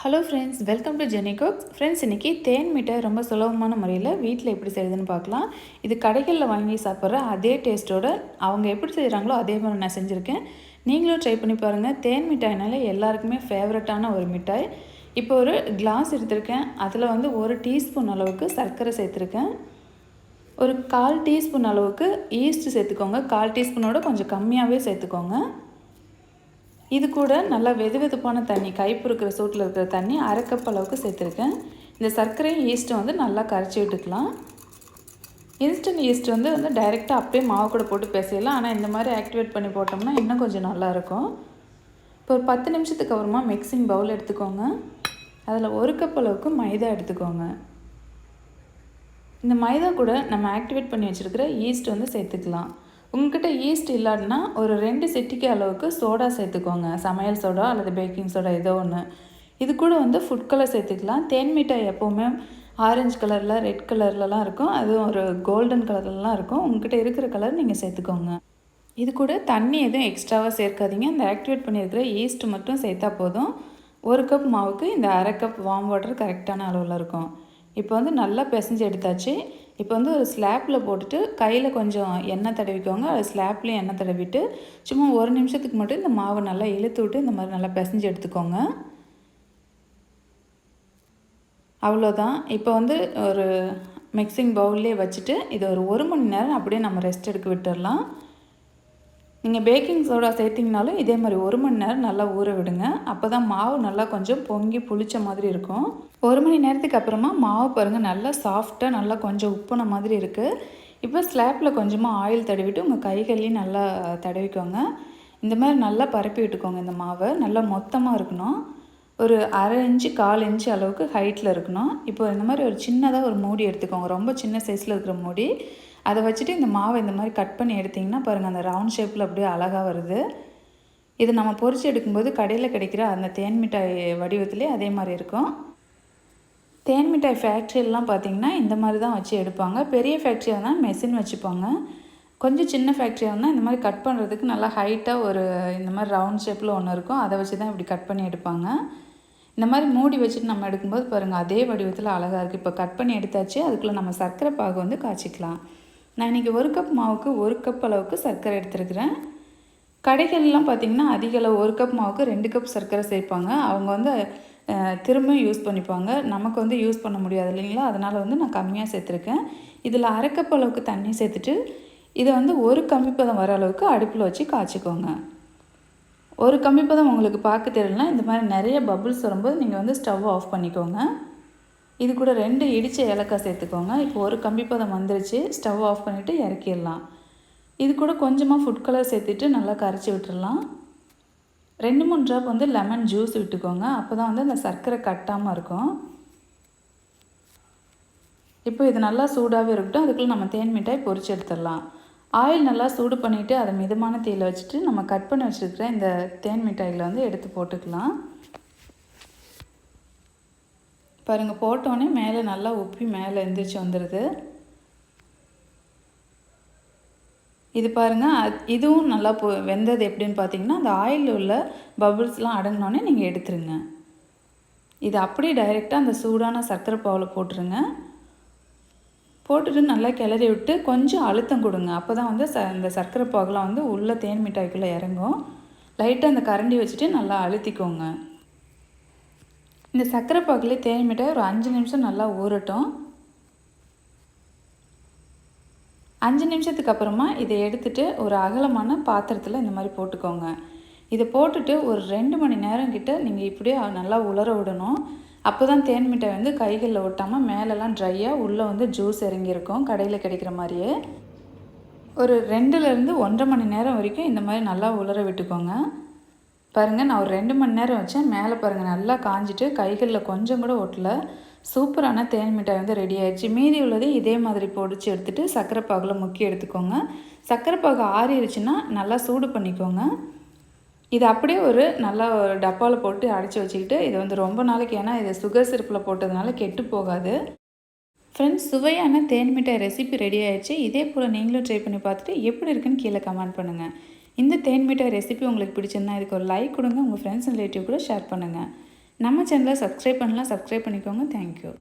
Hello friends, welcome to Jenny cooks. Friends, இன்றைக்கி தேன் மிட்டாய் ரொம்ப சுலபமான முறையில் வீட்டில் எப்படி செய்யுதுன்னு பார்க்கலாம். இது கடைகளில் வாங்கி சாப்பிட்ற அதே டேஸ்ட்டோடு அவங்க எப்படி செய்கிறாங்களோ அதே மாதிரி நான் செஞ்சுருக்கேன். நீங்களும் ட்ரை பண்ணி பாருங்கள். தேன் மிட்டாய்னாலே எல்லாருக்குமே ஃபேவரட்டான ஒரு மிட்டாய். இப்போ ஒரு கிளாஸ் எடுத்திருக்கேன். அதில் வந்து 1 டீஸ்பூன் அளவுக்கு சர்க்கரை சேர்த்துருக்கேன். ஒரு 1/4 டீஸ்பூன் அளவுக்கு ஈஸ்ட் சேர்த்துக்கோங்க. 1/4 டீஸ்பூனோட கொஞ்சம் கம்மியாகவே சேர்த்துக்கோங்க. இது கூட நல்லா வெதுவெதுப்பான தண்ணி, கைப்பொறுக்கிற சூட்டில் இருக்கிற தண்ணி 1/2 கப் அளவுக்கு சேர்த்துருக்கேன். இந்த சர்க்கரையும் ஈஸ்ட்டும் வந்து நல்லா கரைச்சி விட்டுக்கலாம். இன்ஸ்டன்ட் ஈஸ்ட் வந்து டைரெக்டாக அப்படியே மாவு கூட போட்டு பேசலாம். ஆனால் இந்த மாதிரி ஆக்டிவேட் பண்ணி போட்டோம்னா இன்னும் கொஞ்சம் நல்லாயிருக்கும். இப்போ ஒரு 10 நிமிஷத்துக்கு அப்புறமா மிக்சிங் பவுல் எடுத்துக்கோங்க. அதில் 1 கப் அளவுக்கு மைதா எடுத்துக்கோங்க. இந்த மைதா கூட நம்ம ஆக்டிவேட் பண்ணி வச்சுருக்கிற ஈஸ்ட் வந்து சேர்த்துக்கலாம். உங்கள்கிட்ட ஈஸ்ட் இல்லாட்டினா ஒரு 2 சிட்டிகை அளவுக்கு சோடா சேர்த்துக்கோங்க. சமையல் சோடா அல்லது பேக்கிங் சோடா ஏதோ ஒன்று. இது கூட வந்து ஃபுட் கலர் சேர்த்துக்கலாம். தேன் மிட்டாய் எப்போவுமே ஆரஞ்சு கலரில், ரெட் கலர்லலாம் இருக்கும். அதுவும் ஒரு கோல்டன் கலர்லலாம் இருக்கும். உங்கள்கிட்ட இருக்கிற கலர் நீங்கள் சேர்த்துக்கோங்க. இது கூட தண்ணி எதுவும் எக்ஸ்ட்ராவாக சேர்க்காதீங்க. இந்த ஆக்டிவேட் பண்ணியிருக்கிற ஈஸ்ட் மட்டும் சேர்த்தா போதும். 1 கப் மாவுக்கு இந்த 1/2 கப் வார்ம் வாட்டர் கரெக்டான அளவில் இருக்கும். இப்போ வந்து நல்லா பிசைஞ்சு எடுத்தாச்சு. இப்போ வந்து ஒரு ஸ்லாப்பில் போட்டுட்டு கையில் கொஞ்சம் எண்ணெய் தடவிக்கோங்க. அது ஸ்லாப்லேயும் எண்ணெய் தடவிட்டு சும்மா 1 நிமிஷத்துக்கு மட்டும் இந்த மாவை நல்லா இழுத்து விட்டு இந்த மாதிரி நல்லா பிசைஞ்சு எடுத்துக்கோங்க. அவ்வளோதான். இப்போ வந்து ஒரு மிக்சிங் பவுல்லே வச்சுட்டு இதை ஒரு 1 மணி நேரம் அப்படியே நம்ம ரெஸ்ட் எடுக்க விட்டுடலாம். நீங்கள் பேக்கிங் சோடா சேர்த்திங்கனாலும் இதே மாதிரி 1 மணி நேரம் நல்லா ஊற விடுங்க. அப்போ தான் மாவு நல்லா கொஞ்சம் பொங்கி புளிச்ச மாதிரி இருக்கும். 1 மணி நேரத்துக்கு அப்புறமா மாவு பாருங்கள் நல்லா சாஃப்டாக நல்லா கொஞ்சம் உப்புன மாதிரி இருக்குது. இப்போ ஸ்லாப்பில் கொஞ்சமாக ஆயில் தடவிட்டு உங்கள் கைகள்லேயும் நல்லா தடவிக்கோங்க. இந்த மாதிரி நல்லா பரப்பி விட்டுக்கோங்க. இந்த மாவை நல்லா மொத்தமாக இருக்கணும். ஒரு 1/2 இன்ச்சு 1/4 இன்ச்சு அளவுக்கு ஹைட்டில் இருக்கணும். இப்போ இந்த மாதிரி ஒரு சின்னதாக ஒரு மூடி எடுத்துக்கோங்க. ரொம்ப சின்ன சைஸில் இருக்கிற மூடி. அதை வச்சுட்டு இந்த மாவை இந்த மாதிரி கட் பண்ணி எடுத்திங்கன்னா பாருங்கள், அந்த ரவுண்ட் ஷேப்பில் அப்படியே அழகாக வருது. இது நம்ம பொரிச்சு எடுக்கும்போது கடையில் கிடைக்கிற அந்த தேன் மிட்டாய் வடிவத்திலே அதே மாதிரி இருக்கும். தேன் மிட்டாய் ஃபேக்ட்ரியெல்லாம் பார்த்திங்கன்னா இந்த மாதிரி தான் வச்சு எடுப்பாங்க. பெரிய ஃபேக்ட்ரியாக இருந்தால் மெஷின் வச்சுப்பாங்க. கொஞ்சம் சின்ன ஃபேக்ட்ரியாக இருந்தால் இந்த மாதிரி கட் பண்ணுறதுக்கு நல்லா ஹைட்டாக ஒரு இந்த மாதிரி ரவுண்ட் ஷேப்பில் ஒன்று இருக்கும். அதை வச்சு தான் இப்படி கட் பண்ணி எடுப்பாங்க. இந்த மாதிரி மூடி வச்சுட்டு நம்ம எடுக்கும்போது பாருங்கள் அதே வடிவத்தில் அழகாக இருக்குது. இப்போ கட் பண்ணி எடுத்தாச்சு. அதுக்குள்ளே நம்ம சர்க்கரை பாகு வந்து காய்ச்சிக்கலாம். நான் இன்றைக்கி 1 கப் மாவுக்கு 1 கப் அளவுக்கு சர்க்கரை எடுத்துருக்கிறேன். கடைகள்லாம் பார்த்திங்கன்னா அதிக அளவு 1 கப் மாவுக்கு 2 கப் சர்க்கரை சேர்ப்பாங்க. அவங்க வந்து திரும்ப யூஸ் பண்ணிப்பாங்க. நமக்கு வந்து யூஸ் பண்ண முடியாது இல்லைங்களா? அதனால் வந்து நான் கம்மியாக சேர்த்துருக்கேன். இதில் 1/2 கப் அளவுக்கு தண்ணி சேர்த்துட்டு இதை வந்து ஒரு கம்பிப்பதம் வர அளவுக்கு அடுப்பில் வச்சு காய்ச்சிக்கோங்க. ஒரு கம்பிப்பதம் உங்களுக்கு பார்க்க தெரியலனா இந்த மாதிரி நிறைய பபுள்ஸ் வரும்போது நீங்கள் வந்து ஸ்டவ் ஆஃப் பண்ணிக்கோங்க. இது கூட 2 இடித்த ஏலக்காய் சேர்த்துக்கோங்க. இப்போ ஒரு கம்பிப்பதம் வந்துருச்சு. ஸ்டவ் ஆஃப் பண்ணிவிட்டு இறக்கிடலாம். இது கூட கொஞ்சமாக ஃபுட் கலர் சேர்த்துட்டு நல்லா கரைச்சி விட்டுடலாம். 2-3 ட்ராப் வந்து லெமன் ஜூஸ் விட்டுக்கோங்க. அப்போ தான் வந்து அந்த சர்க்கரை கட்டாமல் இருக்கும். இப்போ இது நல்லா சூடாகவே இருக்கட்டும். அதுக்குள்ளே நம்ம தேன் மிட்டாய் பொரிச்சு எடுத்துடலாம். ஆயில் நல்லா சூடு பண்ணிவிட்டு அதை மிதமான தீயில் வச்சுட்டு நம்ம கட் பண்ணி வச்சுருக்கிற இந்த தேன் மிட்டாயில் வந்து எடுத்து போட்டுக்கலாம். பாருங்கள், போட்டோன்னே மேலே நல்லா உப்பி மேலே எந்திரிச்சு வந்துடுது. இது பாருங்கள், இதுவும் நல்லா வெந்தது எப்படின்னு பார்த்தீங்கன்னா அந்த ஆயிலில் உள்ள பபுள்ஸ்லாம் அடங்கினோடனே நீங்கள் எடுத்துருங்க. இது அப்படியே டைரெக்டாக அந்த சூடான சர்க்கரை பாவில் போட்டுருங்க. போட்டுட்டு நல்லா கிளறி விட்டு கொஞ்சம் அழுத்தம் கொடுங்க. அப்போ தான் வந்து இந்த சர்க்கரை பாகுலாம் வந்து உள்ளே தேன் மிட்டாய்க்குள்ளே இறங்கும். லைட்டாக அந்த கரண்டி வச்சுட்டு நல்லா அழுத்திக்கோங்க. இந்த சர்க்கரை பாகுலேயே தேன் மிட்டாய் ஒரு 5 நிமிஷம் நல்லா ஊறட்டும். 5 நிமிஷத்துக்கு அப்புறமா இதை எடுத்துகிட்டு ஒரு அகலமான பாத்திரத்தில் இந்த மாதிரி போட்டுக்கோங்க. இதை போட்டுட்டு ஒரு 2 மணி நேரம் கிட்ட நீங்கள் இப்படியே நல்லா உலர விடணும். அப்போ தான் தேன் மிட்டாய் வந்து கைகளில் ஒட்டாமல் மேலெல்லாம் ட்ரையாக உள்ளே வந்து ஜூஸ் இறங்கியிருக்கும். கடையில் கிடைக்கிற மாதிரியே ஒரு 2லேருந்து 1.5 மணி நேரம் வரைக்கும் இந்த மாதிரி நல்லா உலர விட்டுக்கோங்க. பாருங்கள், நான் ஒரு 2 மணி நேரம் வச்சேன். மேலே பாருங்கள் நல்லா காஞ்சிட்டு கைகளில் கொஞ்சம் கூட ஒட்டல. சூப்பரான தேன் மிட்டாய் வந்து ரெடி ஆயிடுச்சு. மீதி உள்ளதே இதே மாதிரி பொடிச்சு எடுத்துகிட்டு சர்க்கரை பாகில் முக்கி எடுத்துக்கோங்க. சர்க்கரை பாகு ஆறிடுச்சுன்னா நல்லா சூடு பண்ணிக்கோங்க. இது அப்படியே ஒரு நல்லா ஒரு டப்பாவில் போட்டு அடைச்சி வச்சுக்கிட்டு இது வந்து ரொம்ப நாளைக்கு, ஏன்னா இது சுகர் சிரப்பில் போட்டதுனால கெட்டு போகாது. ஃப்ரெண்ட்ஸ், சுவையான தேன் மிட்டாய் ரெசிபி ரெடி ஆயிடுச்சு. இதே போல் நீங்களும் ட்ரை பண்ணி பார்த்துட்டு எப்படி இருக்குன்னு கீழே கமெண்ட் பண்ணுங்கள். இந்த தேன் மிட்டாய் ரெசிபி உங்களுக்கு பிடிச்சிருந்தா இதுக்கு ஒரு லைக் கொடுங்க. உங்கள் ஃப்ரெண்ட்ஸ் அண்ட் ரிலேட்டிவ் கூட ஷேர் பண்ணுங்கள். நம்ம சேனலை சப்ஸ்கிரைப் பண்ணலாம், சப்ஸ்கிரைப் பண்ணிக்கோங்க. தேங்க்யூ.